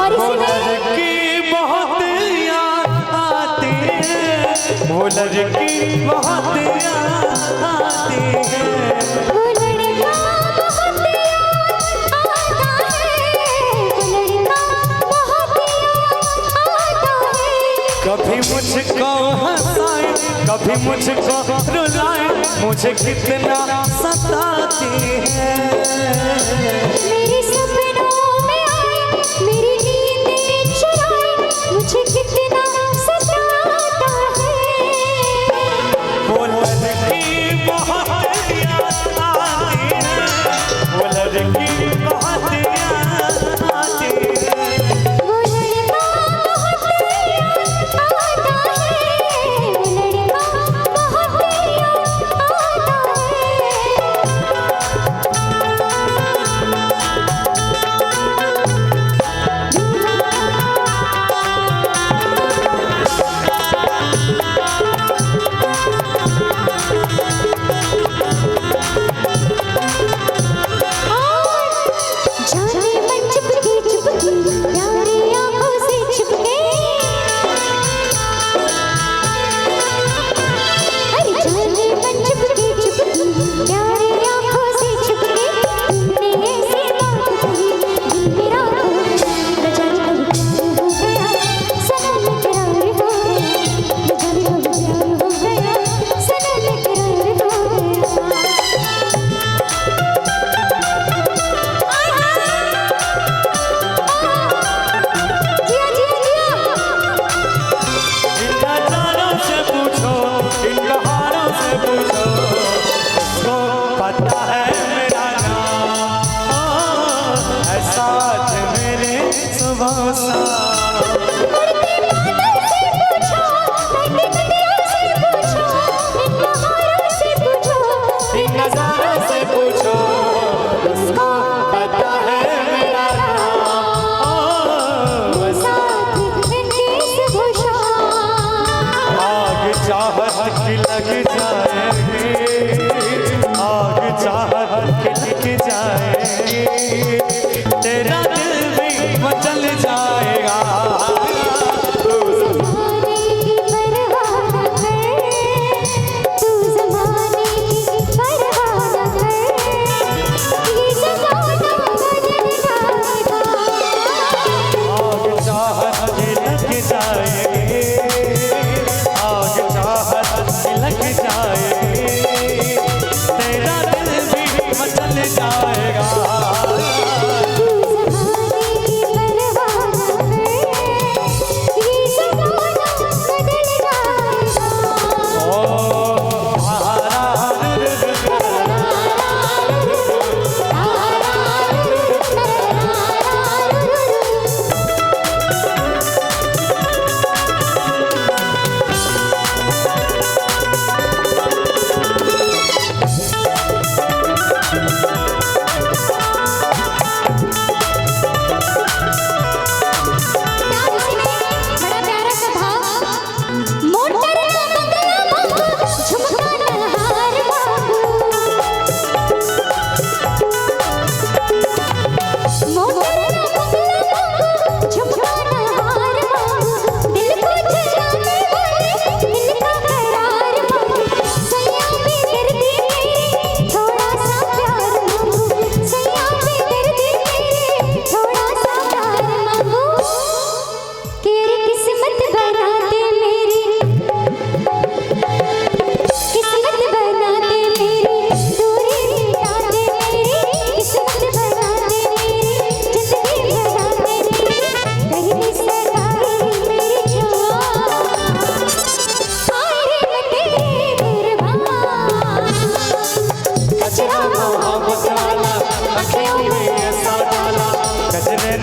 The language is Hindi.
और वो लड़की बहुत याद आती है, वो लड़की बहुत याद आती है, वो लड़का बहुत याद आता है, वो लड़का बहुत याद आता है। कभी मुझको हंसाए कभी मुझको रुलाए, मुझे कितना सताती है। मेरे सपनों में आए, मेरी नींदें चुराए, मुझे कितना सताता है। वो लड़की बहुत याद आती है, वो लड़की बहुत याद आती है, वो लड़का बहुत याद आता है, वो लड़का बहुत याद आता जाने मन चुपके चुपके प्यारी आँखों से छुपके, अरे जाने मन चुपके चुपके प्यारी आँखों से छुपके, तुमने ऐसी बात कही दिल मेरा खो गया, न जाने कब प्यार हो गया, सनम इकरार हो गया, न जाने कब प्यार हो गया, सनम इकरार हो गया। जिया जिया जिया इन नजारों से पूछो, इन बहारों से पूछो, उसको पता है मेरा नाम, है साथ मेरे सुबह शाम। उड़ते बादल से पूछो, बहते नदियों से पूछो, इन बहारों से पूछो, इन नजारों से पूछो, उसको पता है मेरा नाम, वो साथ इनकी सुबह आग चाहत की लग जाएगी, आग चाहत की लग जाएगी, तेरा दिल भी मचल जाएगा। ज़माने की परवाह न कर, तू ज़माने की परवाह न कर, ये ज़माना बदल जाएगा। आग चाहत की लग जाएगी, आग चाहत की लग जाएगी, तेरा दिल भी मचल जाएगा। तू ज़माने की परवाह न कर, ये ज़माना बदल जाएगा। ओ बड़ा प्यारा सा भाव, मोटर का बंगला मांगो, झुमका नहार मांगो, मोटर का बंगला मांगो, झुमका नहार मांगो, दिल को जलाने वाले दिल का करार मांगो, सैया बेदर्दी मेरे थोड़ा सा प्यार मांगो, सैया बेदर्दी मेरे थोड़ा सा प्यार मांगो, तेरी किस्मत बना दे मेरी, किस्मत बना दे मेरी, दूरी मिटा दे मेरी, किस्मत बना दे मेरी, जिंदगी बना दे मेरी, पहली सगाई मेरी जान, आए मैं तेरे कुर्बान, कचरा मोहब्बत वाला, अखियों में ऐसा डाला, कचरे